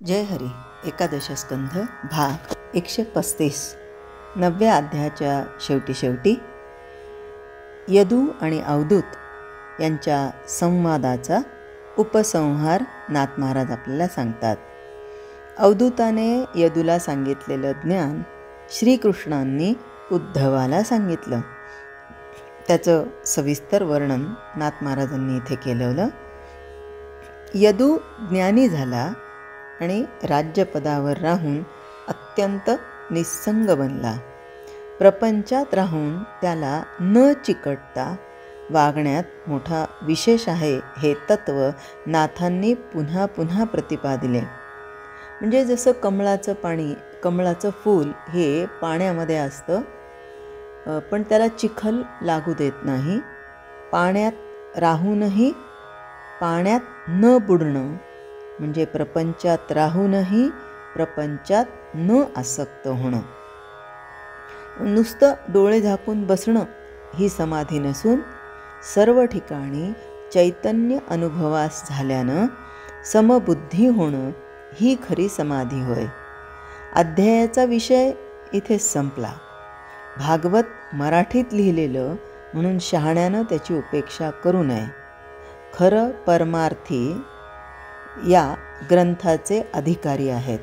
जय हरी. एकादश स्कंध भाग 135. 9व्या अध्यायाच्या शेवटी यदू आणि अवधूत यांच्या संवादाचा उपसंहार नाथ महाराज आपल्याला सांगतात. अवधूताने यदूला सांगितलेलं ज्ञान श्रीकृष्णांनी उद्धवाला सांगितलं. त्याचं सविस्तर वर्णन नाथ महाराजांनी इथे केलेलं. यदू ज्ञानी झाला आणि राज्यपदावर राहून अत्यंत निस्संग बनला. प्रपंचात राहून त्याला न चिकटता वागण्यात मोठा विशेष आहे हे तत्व नाथांनी पुन्हा पुन्हा प्रतिपादिले. म्हणजे जसं कमळाचं फूल हे पाण्यामध्ये असतं, पण त्याला चिखल लागू देत नाही. पाण्यात राहूनही पाण्यात न बुडणं म्हणजे प्रपंचात राहूनही प्रपंचात न आसक्त होणं. नुसतं डोळे झाकून बसणं ही समाधी नसून सर्व ठिकाणी चैतन्य अनुभवास झाल्यानं समबुद्धी होणं ही खरी समाधी होय. अध्यायाचा विषय इथेच संपला. भागवत मराठीत लिहिलेलं म्हणून शहाण्यानं त्याची उपेक्षा करू नये. खरं परमार्थी या ग्रंथाचे अधिकारी आहेत.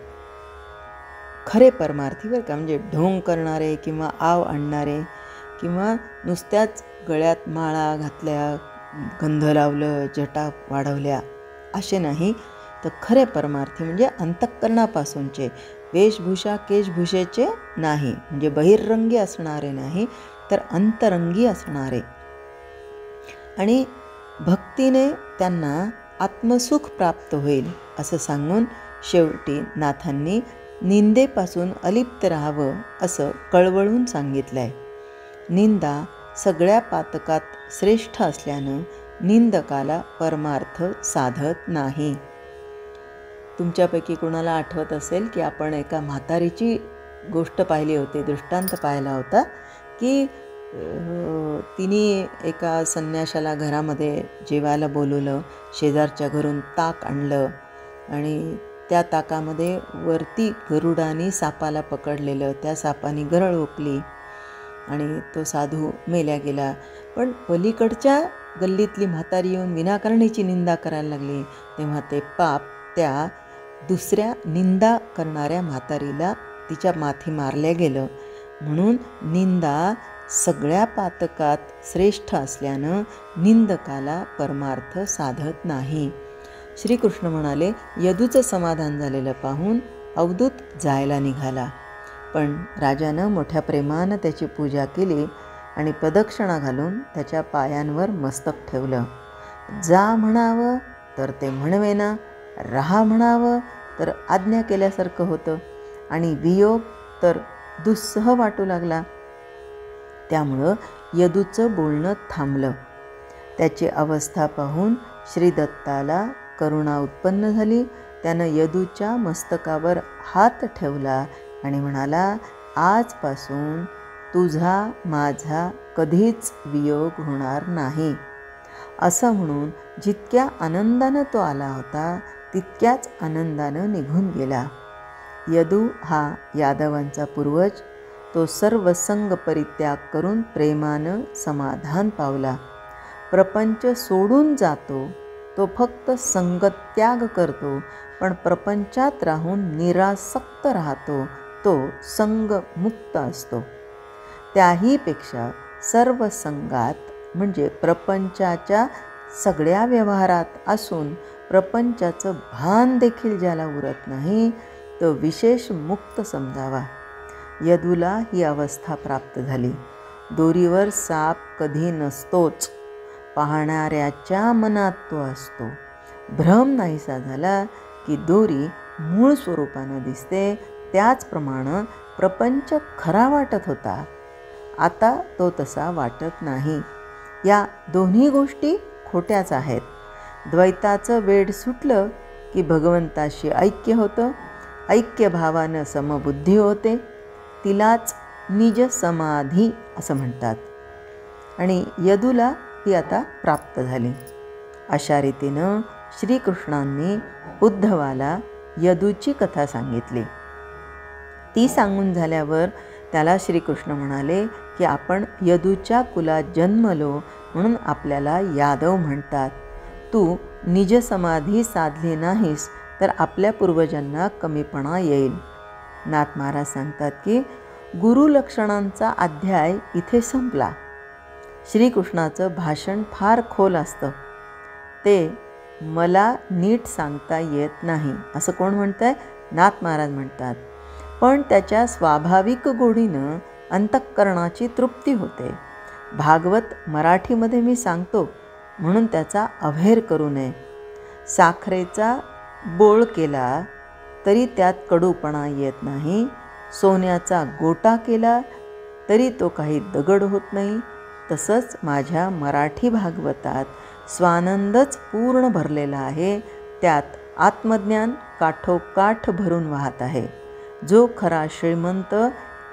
खरे परमार्थी बरं का, म्हणजे ढोंग करणारे किंवा आव आणणारे किंवा नुसत्याच गळ्यात माळा घातल्या, गंध लावलं, जटा वाढवल्या असे नाही, तर खरे परमार्थी म्हणजे अंतःकरणापासूनचे, वेशभूषा केशभूषेचे नाही, म्हणजे बहिर्रंगी असणारे नाही तर अंतरंगी असणारे. आणि भक्तीने त्यांना आत्मसुख प्राप्त होईल असं सांगून शेवटी नाथांनी निंदेपासून अलिप्त राहावं असं कळवळून सांगितलं आहे. निंदा सगळ्या पातकात श्रेष्ठ असल्यानं निंदकाला परमार्थ साधत नाही. तुमच्यापैकी कोणाला आठवत असेल की आपण एका म्हातारीची गोष्ट पाहिली होती, दृष्टांत पाहिला होता की तिने एका संन्याशाला घरामध्ये जेवायला बोलवलं, शेजारच्या घरून ताक आणलं आणि त्या ताकामध्ये वरती गरुडाने सापाला पकडलेलं, त्या सापाने गरळ ओकली आणि तो साधू मेल्या गेला. पण पलीकडच्या गल्लीतली म्हातारी येऊन विनाकारणीची निंदा करायला लागली, तेव्हा ते पाप त्या दुसऱ्या निंदा करणाऱ्या म्हातारीला तिच्या माथी मारल्या गेलं. म्हणून निंदा सगळ्या पातकात श्रेष्ठ असल्यानं निंदकाला परमार्थ साधत नाही. श्रीकृष्ण म्हणाले, यदूचं समाधान झालेलं पाहून अवधूत जायला निघाला. पण राजानं मोठ्या प्रेमानं त्याची पूजा केली आणि प्रदक्षिणा घालून त्याच्या पायांवर मस्तक ठेवलं. जा म्हणावं तर ते म्हणवेना, राहा म्हणावं तर आज्ञा केल्यासारखं होतं आणि वियोग तर दुस्सह वाटू लागला. त्यामुळं यदूचं बोलणं थांबलं. त्याची अवस्था पाहून श्रीदत्ताला करुणा उत्पन्न झाली. त्यानं यदूच्या मस्तकावर हात ठेवला आणि म्हणाला, आजपासून तुझा माझा कधीच वियोग होणार नाही. असं म्हणून जितक्या आनंदानं तो आला होता तितक्याच आनंदानं निघून गेला. यदू हा यादवांचा पूर्वज. तो सर्व संग परित्याग करून प्रेमानं समाधान पावला. प्रपंच सोडून जातो, तो फक्त संगत्याग करतो, पण प्रपंचात राहून निरासक्त राहतो, तो संगमुक्त असतो. त्याहीपेक्षा सर्व संगात म्हणजे प्रपंचाच्या सगळ्या व्यवहारात असून प्रपंचाचं भान देखील ज्याला उरत नाही तो विशेष मुक्त समजावा. यदूला ही अवस्था प्राप्त झाली. दोरीवर साप कधी नसतोच, पाहणाऱ्याच्या मनात तो असतो. भ्रम नाहीसा झाला की दोरी मूळ स्वरूपानं दिसते. त्याचप्रमाणे प्रपंच खरा वाटत होता, आता तो तसा वाटत नाही. या दोन्ही गोष्टी खोट्याच आहेत. द्वैताचं वेड सुटलं की भगवंताशी ऐक्य होतं. ऐक्य भावानं समबुद्धी होते, तिलाच निज समाधी असं म्हणतात. आणि यदूला ती आता प्राप्त झाली. अशा रीतीनं श्रीकृष्णांनी उद्धवाला यदूची कथा सांगितली. ती सांगून झाल्यावर त्याला श्रीकृष्ण म्हणाले की आपण यदूच्या कुलात जन्मलो म्हणून आपल्याला यादव म्हणतात. तू निजसमाधी साधली नाहीस तर आपल्या पूर्वजांना कमीपणा येईल. नाथ महाराज सांगतात की गुरुलक्षणांचा अध्याय इथे संपला. श्रीकृष्णाचं भाषण फार खोल असतं. ते मला नीट सांगता येत नाही असं कोण म्हणतं आहे? नाथ महाराज म्हणतात. पण त्याच्या स्वाभाविक गोडीनं अंतःकरणाची तृप्ती होते. भागवत मराठीमध्ये मी सांगतो म्हणून त्याचा अभेर करू नये. साखरेचा बोळ केला तरी त्यात कडूपणा येत नाही. सोन्याचा गोटा केला तरी तो काही दगड होत नाही. तसंच माझ्या मराठी भागवतात स्वानंदच पूर्ण भरलेला आहे. त्यात आत्मज्ञान काठोकाठ भरून वाहत आहे. जो खरा श्रीमंत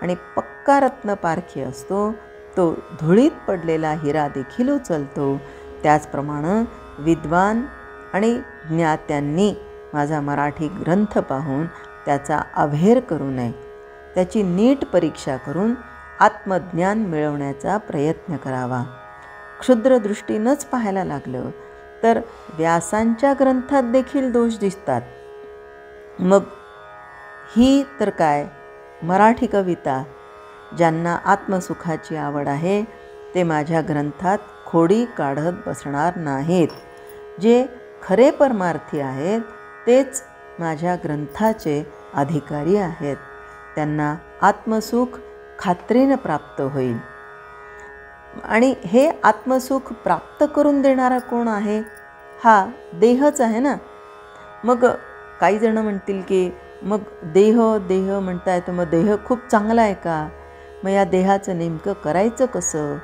आणि पक्का रत्नपारखी असतो तो धुळीत पडलेला हिरा देखील उचलतो. त्याचप्रमाणे विद्वान आणि ज्ञात्यांनी माझा मराठी ग्रंथ पाहून त्याचा अभेर करू नये. त्याची नीट परीक्षा करून आत्मज्ञान मिळवण्याचा प्रयत्न करावा. क्षुद्रदृष्टीनंच पाहायला लागलं तर व्यासांच्या ग्रंथात देखील दोष दिसतात. मग ही तर काय मराठी कविता. ज्यांना आत्मसुखाची आवड आहे ते माझ्या ग्रंथात खोडी काढत बसणार नाहीत. जे खरे परमार्थी आहेत तेच माझ्या ग्रंथाचे अधिकारी आहेत. त्यांना आत्मसुख खात्रीनं प्राप्त होईल. आणि हे आत्मसुख प्राप्त करून देणारा कोण आहे? हा देहच आहे ना. मग काही जण म्हणतील की मग देह देह म्हणताय तर मग देह खूप चांगला आहे का? मग या देहाचं नेमकं करायचं कसं?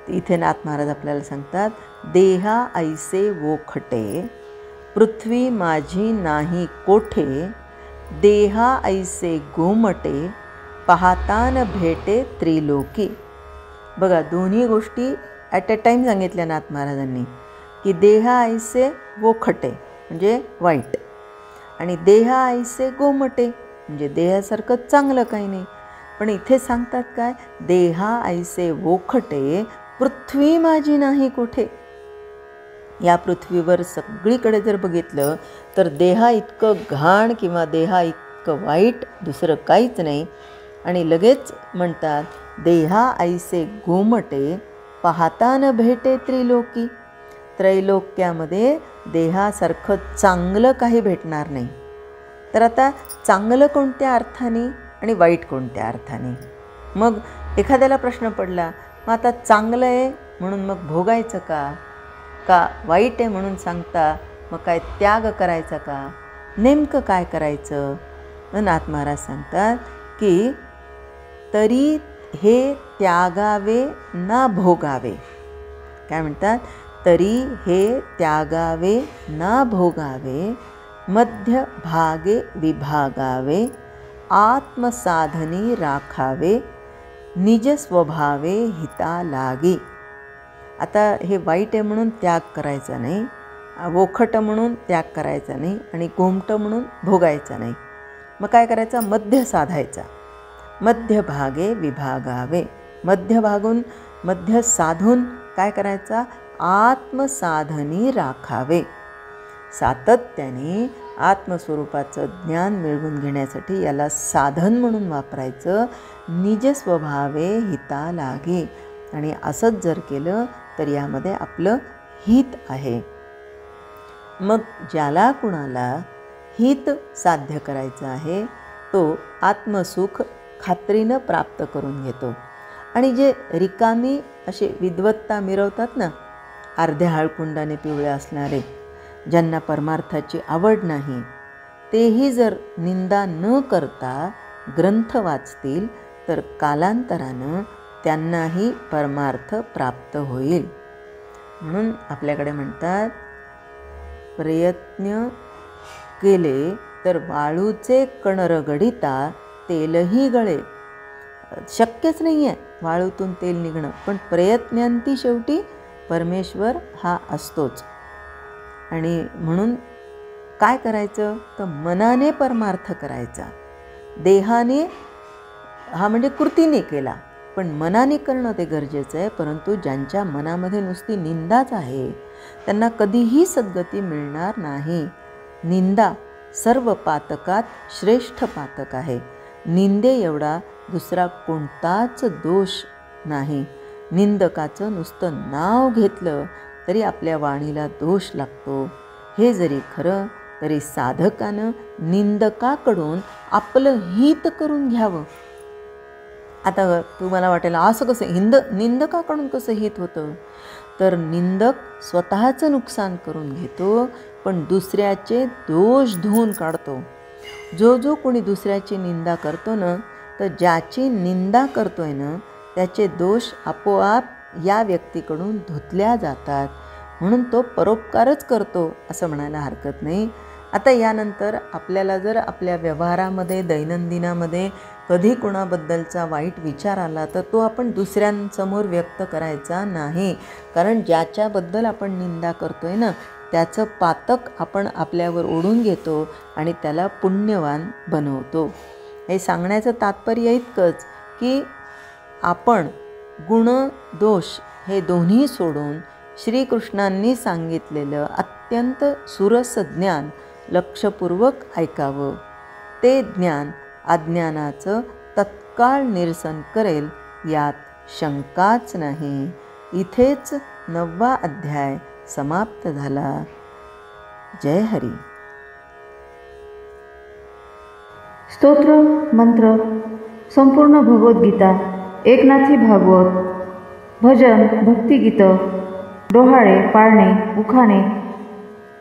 इथे नाथ महाराज आपल्याला सांगतात, देहा ऐसे वोखटे पृथ्वी माझी नाही कोठे, देहा ऐसे गोमटे पाहतान भेटे त्रिलोकी. बघा दोन्ही गोष्टी ॲट अ टाईम सांगितल्या नाथ महाराजांनी की देहा ऐसे वोखटे म्हणजे वाईट आणि देहा ऐसे गोमटे म्हणजे देहासारखं चांगलं काही नाही. पण इथे सांगतात काय? देहा ऐसे वोखटे पृथ्वी माझी नाही कोठे. या पृथ्वीवर सगळीकडे जर बघितलं तर देहा इतकं घाण किंवा देहा इतकं वाईट दुसरं काहीच नाही. आणि लगेच म्हणतात देहा ऐसे गोमटे पाहता न भेटे त्रिलोकी. त्रैलोक्यामध्ये देहासारखं चांगलं काही भेटणार नाही. तर आता चांगलं कोणत्या अर्थाने आणि वाईट कोणत्या अर्थाने? मग एखाद्याला प्रश्न पडला, मग आता चांगलं आहे म्हणून मग भोगायचं का? का वाईट आहे म्हणून सांगता मग काय त्याग करायचा का? नेमकं काय करायचं? नाथ महाराज सांगतात की तरी हे त्यागावे ना भोगावे. काय म्हणतात? तरी हे त्यागावे ना भोगावे, मध्य भागे विभागावे, आत्मसाधनी राखावे, निज स्वभावे हिता लागी. आता हे वाईट आहे म्हणून त्याग करायचा नाही, वोखट म्हणून त्याग करायचा नाही आणि गोमटं म्हणून भोगायचा नाही. मग काय करायचं? मध्य साधायचा. मध्य भागे विभागावे. मध्य साधून काय करायचा? आत्मसाधनी राखावे. सातत्याने आत्मस्वरूपाचं ज्ञान मिळवून घेण्यासाठी याला साधन म्हणून वापरायचं. निज स्वभावे हिता लागे. आणि असंच जर केलं तर यामध्ये आपलं हित आहे. मग ज्याला कुणाला हित साध्य करायचं आहे तो आत्मसुख खात्रीनं प्राप्त करून घेतो. आणि जे रिकामी असे विद्वत्ता मिरवतात ना, अर्ध्या हाळकुंडाने पिवळे असणारे, ज्यांना परमार्थाची आवड नाही, तेही जर निंदा न करता ग्रंथ वाचतील तर कालांतरानं त्यांनाही परमार्थ प्राप्त होईल. म्हणून आपल्याकडे म्हणतात, प्रयत्न केले तर वाळूचे कण रगडिता तेलही गळे. शक्यच नाही आहे वाळूतून तेल निघणं, पण प्रयत्नांती शेवटी परमेश्वर हा असतोच. आणि म्हणून काय करायचं तर मनाने परमार्थ करायचा. देहाने हा म्हणजे कृतीने केला, पण मनाने करणं ते गरजेचं आहे. परंतु ज्यांच्या मनामध्ये नुसती निंदाच आहे त्यांना कधीही सद्गती मिळणार नाही. निंदा सर्व पातकात श्रेष्ठ पातक आहे. निंदे एवढा दुसरा कोणताच दोष नाही. निंदकाचं नुसतं नाव घेतलं तरी आपल्या वाणीला दोष लागतो. हे जरी खरं तरी साधकानं निंदकाकडून आपलं हित करून घ्यावं. आता तुम्हाला वाटेल असं कसं निंदकाकडून कसं हित होतं, तर निंदक स्वतःचं नुकसान करून घेतो पण दुसऱ्याचे दोष धुवून काढतो. जो कोणी दुसऱ्याची निंदा करतो ना, तर ज्याची निंदा करतोय ना त्याचे दोष आपोआप या व्यक्तीकडून धुतल्या जातात. म्हणून तो परोपकारच करतो असं म्हणायला हरकत नाही. आता यानंतर आपल्याला जर आपल्या व्यवहारामध्ये दैनंदिनामध्ये कधी कोणाबद्दलचा वाईट विचार आला तर तो आपण दुसऱ्यांसमोर व्यक्त करायचा नाही. कारण ज्याच्याबद्दल आपण निंदा करतोय ना त्याचं पातक आपण आपल्यावर ओढून घेतो आणि त्याला पुण्यवान बनवतो. हे सांगण्याचं तात्पर्य इतकंच की आपण गुण दोष हे दोन्ही सोडून श्रीकृष्णांनी सांगितलेलं अत्यंत सुरस ज्ञान लक्षपूर्वक ऐकावं. ते ज्ञान अज्ञानाचं तत्काळ निरसन करेल यात शंकाच नाही. इथेच 9वा अध्याय समाप्त झाला. जय हरी. स्तोत्र मंत्र संपूर्ण भगवद्गीता, एकनाथी भागवत, भजन, भक्तिगीतं, डोहाळे, पाळणे, उखाणे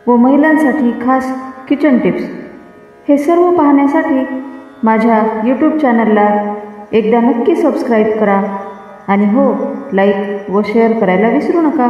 व महिलांसाठी खास किचन टिप्स हे सर्व पाहण्यासाठी माझ्या यूट्यूब चॅनलला एकदा नक्की सबस्क्राईब करा आणि हो, लाईक व शेअर करायला विसरू नका.